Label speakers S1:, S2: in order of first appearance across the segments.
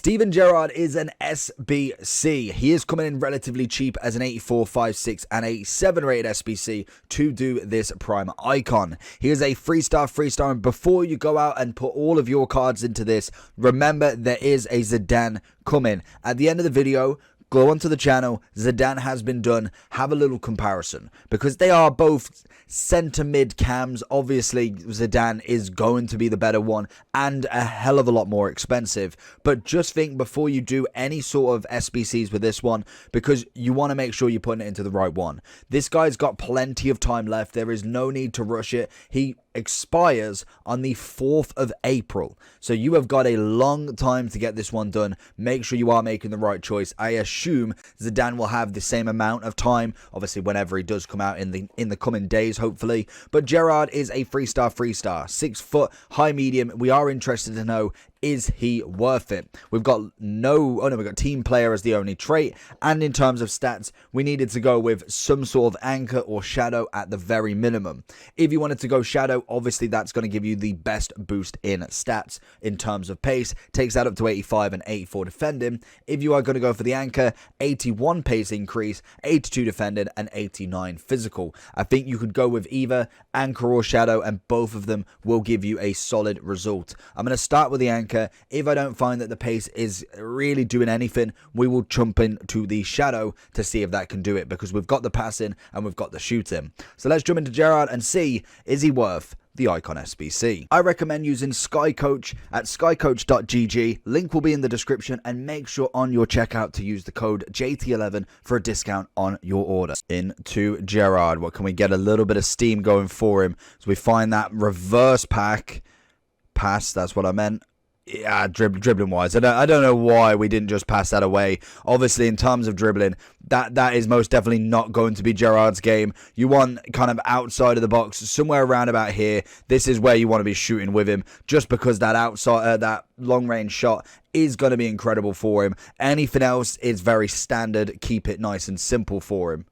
S1: Steven Gerrard is an SBC. He is coming in relatively cheap as an 84, 56 and 87 rated SBC to do this prime icon. He is a 3-star, and before you go out and put all of your cards into this, remember there is a Zidane coming. At the end of the video, go onto the channel, Zidane has been done, have a little comparison, because they are both centre mid cams. Obviously Zidane is going to be the better one and a hell of a lot more expensive, but just think before you do any sort of SBCs with this one, because you want to make sure you're putting it into the right one. This guy's got plenty of time left. There is no need to rush it. He expires on the 4th of April, so you have got a long time to get this one done. Make sure you are making the right choice. I assume Zidane will have the same amount of time, obviously whenever he does come out in the coming days, hopefully. But Gerrard is a 3-star, 6 foot, high medium. We are interested to know, is he worth it? We've got we've got team player as the only trait, and in terms of stats, we needed to go with some sort of anchor or shadow at the very minimum. If you wanted to go shadow, obviously that's going to give you the best boost in stats in terms of pace, takes that up to 85 and 84 defending. If you are going to go for the anchor, 81 pace increase, 82 defending and 89 physical. I think you could go with either anchor or shadow, and both of them will give you a solid result. I'm going to start with the anchor. If I don't find that the pace is really doing anything, we will jump into the shadow to see if that can do it, because we've got the passing and we've got the shooting. So let's jump into Gerrard and see, is he worth the icon SBC? I recommend using SkyCoach at skycoach.gg. Link will be in the description, and make sure on your checkout to use the code JT11 for a discount on your order. Into Gerrard, what can we get a little bit of steam going for him? So we find that reverse pass, that's what I meant. Yeah, dribbling wise, I don't know why we didn't just pass that away. Obviously, in terms of dribbling, that is most definitely not going to be Gerrard's game. You want kind of outside of the box, somewhere around about here. This is where you want to be shooting with him, just because that outside, that long range shot is going to be incredible for him. Anything else is very standard. Keep it nice and simple for him.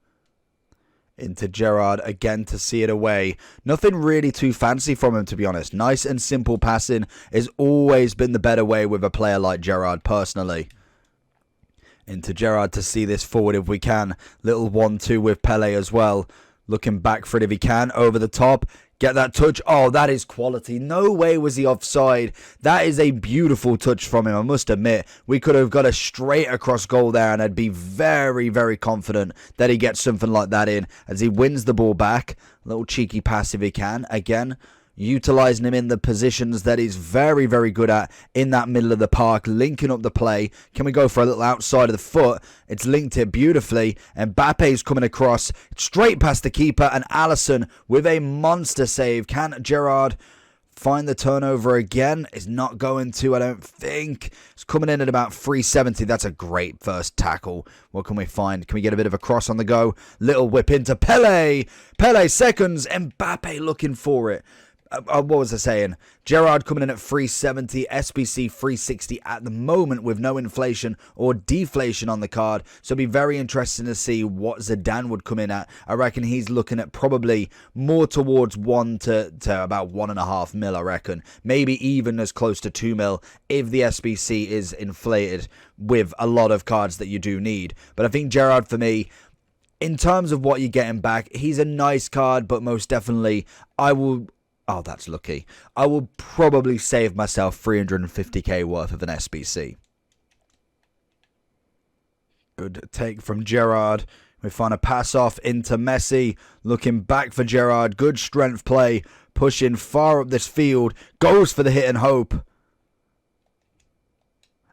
S1: Into Gerrard again to see it away. Nothing really too fancy from him, to be honest. Nice and simple passing has always been the better way with a player like Gerrard, personally. Into Gerrard to see this forward if we can. Little 1-2 with Pele as well. Looking back for it if he can. Over the top. Get that touch. Oh, that is quality. No way was he offside. That is a beautiful touch from him, I must admit. We could have got a straight across goal there, and I'd be very, very confident that he gets something like that in as he wins the ball back. A little cheeky pass if he can. Again, utilising him in the positions that he's very, very good at in that middle of the park, linking up the play. Can we go for a little outside of the foot? It's linked it beautifully, and Mbappe's coming across straight past the keeper, and Alisson with a monster save. Can Gerrard find the turnover again? Is not going to, I don't think. It's coming in at about 370. That's a great first tackle. What can we find? Can we get a bit of a cross on the go? Little whip into Pele. Pele seconds, Mbappe looking for it. What was I saying? Gerrard coming in at 370, SBC 360 at the moment with no inflation or deflation on the card. So it'll be very interesting to see what Zidane would come in at. I reckon he's looking at probably more towards 1 to about 1.5 mil, I reckon. Maybe even as close to 2 mil if the SBC is inflated with a lot of cards that you do need. But I think Gerrard, for me, in terms of what you're getting back, he's a nice card, but most definitely oh, that's lucky. I will probably save myself 350k worth of an SBC. Good take from Gerrard. We find a pass off into Messi. Looking back for Gerrard. Good strength play. Pushing far up this field. Goes for the hit and hope.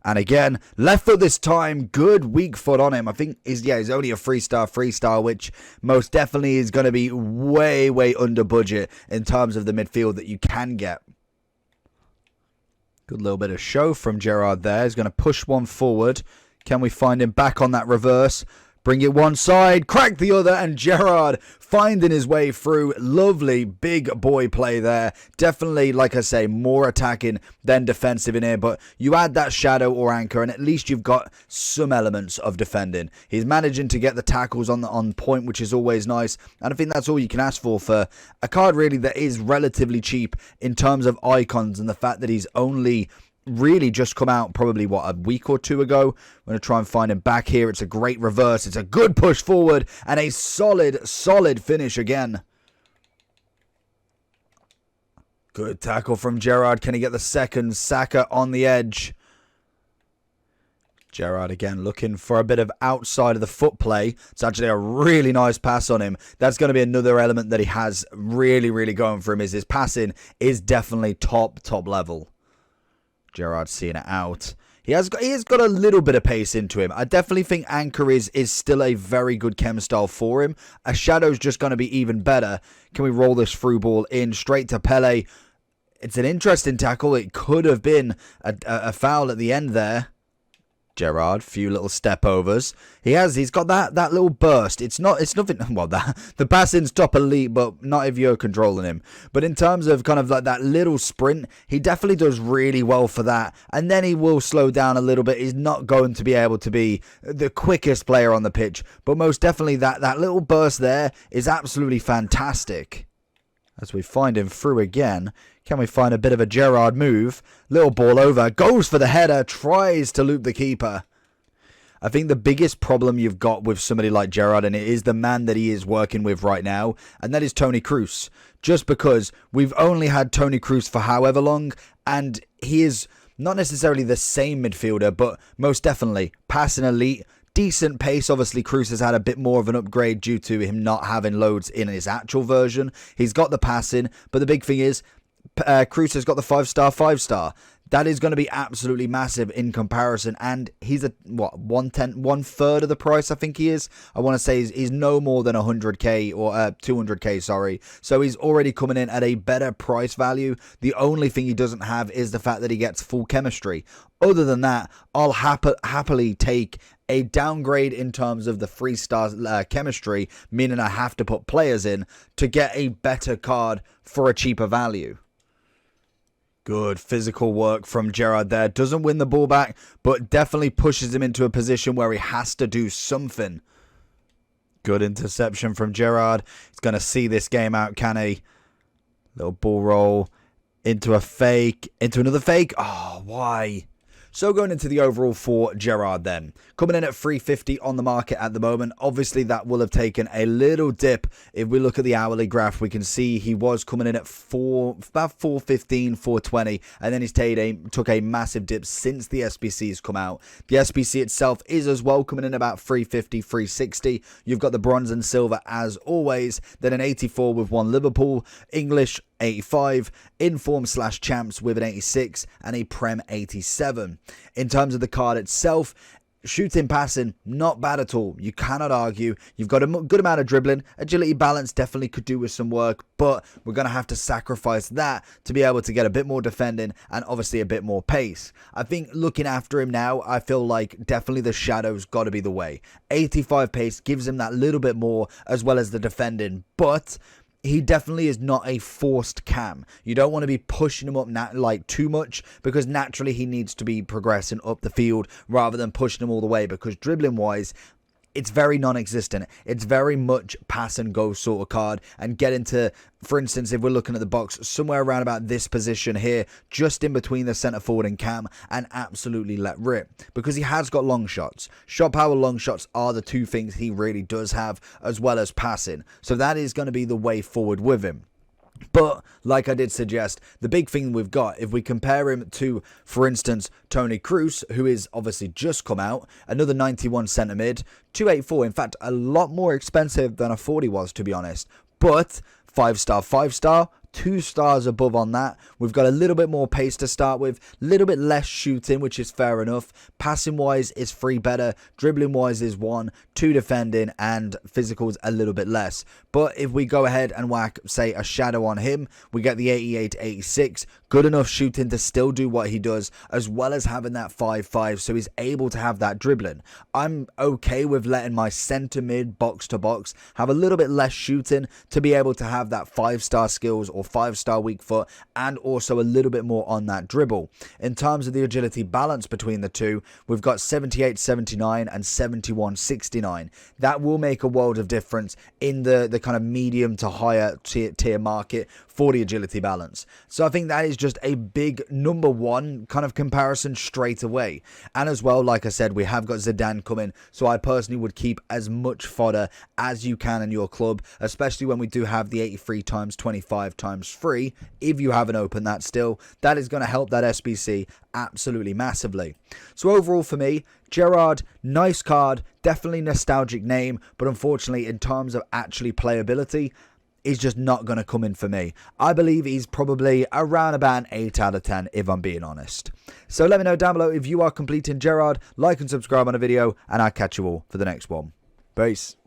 S1: And again, left foot this time. Good weak foot on him. I think he's only a 3-star, which most definitely is going to be way, way under budget in terms of the midfield that you can get. Good little bit of show from Gerrard there. He's going to push one forward. Can we find him back on that reverse? Bring it one side, crack the other, and Gerrard finding his way through. Lovely big boy play there. Definitely, like I say, more attacking than defensive in here, but you add that shadow or anchor, and at least you've got some elements of defending. He's managing to get the tackles on point, which is always nice, and I think that's all you can ask for a card really that is relatively cheap in terms of icons, and the fact that he's only really just come out probably, what, a week or two ago. I'm going to try and find him back here. It's a great reverse. It's a good push forward and a solid finish again. Good tackle from Gerrard. Can he get the second? Saka on the edge. Gerrard again looking for a bit of outside of the foot play. It's actually a really nice pass on him. That's going to be another element that he has really going for him, is his passing is definitely top level. Gerrard seeing it out. He has got a little bit of pace into him. I definitely think Enquiries is still a very good chem style for him. A Shadow's just going to be even better. Can we roll this through ball in straight to Pele? It's an interesting tackle. It could have been a foul at the end there. Gerrard, few little step overs. He's got that little burst. It's nothing. Well, the passing's top elite, but not if you're controlling him. But in terms of kind of like that little sprint, he definitely does really well for that. And then he will slow down a little bit. He's not going to be able to be the quickest player on the pitch, but most definitely that little burst there is absolutely fantastic. As we find him through again. Can we find a bit of a Gerrard move? Little ball over. Goes for the header. Tries to loop the keeper. I think the biggest problem you've got with somebody like Gerrard, and it is the man that he is working with right now, and that is Toni Kroos. Just because we've only had Toni Kroos for however long, and he is not necessarily the same midfielder, but most definitely passing elite. Decent pace. Obviously, Kroos has had a bit more of an upgrade due to him not having loads in his actual version. He's got the passing, but the big thing is Kroos has got the 5-star. That is going to be absolutely massive in comparison, and he's a one third of the price. I think he is. I want to say he's no more than 100k or 200k. Sorry. So he's already coming in at a better price value. The only thing he doesn't have is the fact that he gets full chemistry. Other than that, I'll happily take a downgrade in terms of the 3-star chemistry, meaning I have to put players in to get a better card for a cheaper value. Good physical work from Gerrard there. Doesn't win the ball back, but definitely pushes him into a position where he has to do something. Good interception from Gerrard. He's going to see this game out, can he? Little ball roll into a fake, into another fake. Oh, why? So going into the overall for Gerrard then. Coming in at 350 on the market at the moment. Obviously that will have taken a little dip. If we look at the hourly graph, we can see he was coming in at about 415, 420. And then he's took a massive dip since the SBC's come out. The SBC itself is as well coming in about 350, 360. You've got the bronze and silver as always. Then an 84 with one Liverpool. English 85, Inform / Champs with an 86 and a Prem 87. In terms of the card itself, shooting, passing, not bad at all. You cannot argue. You've got a good amount of dribbling. Agility, balance definitely could do with some work, but we're going to have to sacrifice that to be able to get a bit more defending and obviously a bit more pace. I think looking after him now, I feel like definitely the Shadow's got to be the way. 85 pace gives him that little bit more as well as the defending, but he definitely is not a forced cam. You don't want to be pushing him up like too much, because naturally he needs to be progressing up the field rather than pushing him all the way, because dribbling wise it's very non-existent. It's very much pass and go sort of card, and get into, for instance, if we're looking at the box, somewhere around about this position here, just in between the centre forward and cam, and absolutely let rip, because he has got long shots. Shot power, long shots are the two things he really does have, as well as passing. So that is going to be the way forward with him. But, like I did suggest, the big thing we've got, if we compare him to, for instance, Toni Kroos, who is obviously just come out, another 91 centre mid, 284, in fact, a lot more expensive than I thought he was, to be honest. But, 5-star, 2 stars above on that. We've got a little bit more pace to start with, a little bit less shooting, which is fair enough. Passing wise is 3 better, dribbling wise is 1, 2 defending, and physicals a little bit less. But if we go ahead and whack, say, a shadow on him, we get the 88, 86, good enough shooting to still do what he does, as well as having that 5-5, so he's able to have that dribbling. I'm okay with letting my centre mid, box to box, have a little bit less shooting to be able to have that 5-star skills or 5-star weak foot, and also a little bit more on that dribble. In terms of the agility balance between the two, we've got 78, 79 and 71, 69. That will make a world of difference in the kind of medium to higher tier market for the agility balance. So I think that is just a big number one kind of comparison straight away. And as well, like I said, we have got Zidane coming, so I personally would keep as much fodder as you can in your club, especially when we do have the 83 times 25 times 3. If you haven't opened that still, that is going to help that SBC absolutely massively. So overall for me, Gerrard, nice card, definitely nostalgic name, but unfortunately in terms of actually playability, he's just not going to come in for me. I believe he's probably around about an 8 out of 10 if I'm being honest. So let me know down below if you are completing Gerrard, like and subscribe on the video, and I'll catch you all for the next one. Peace.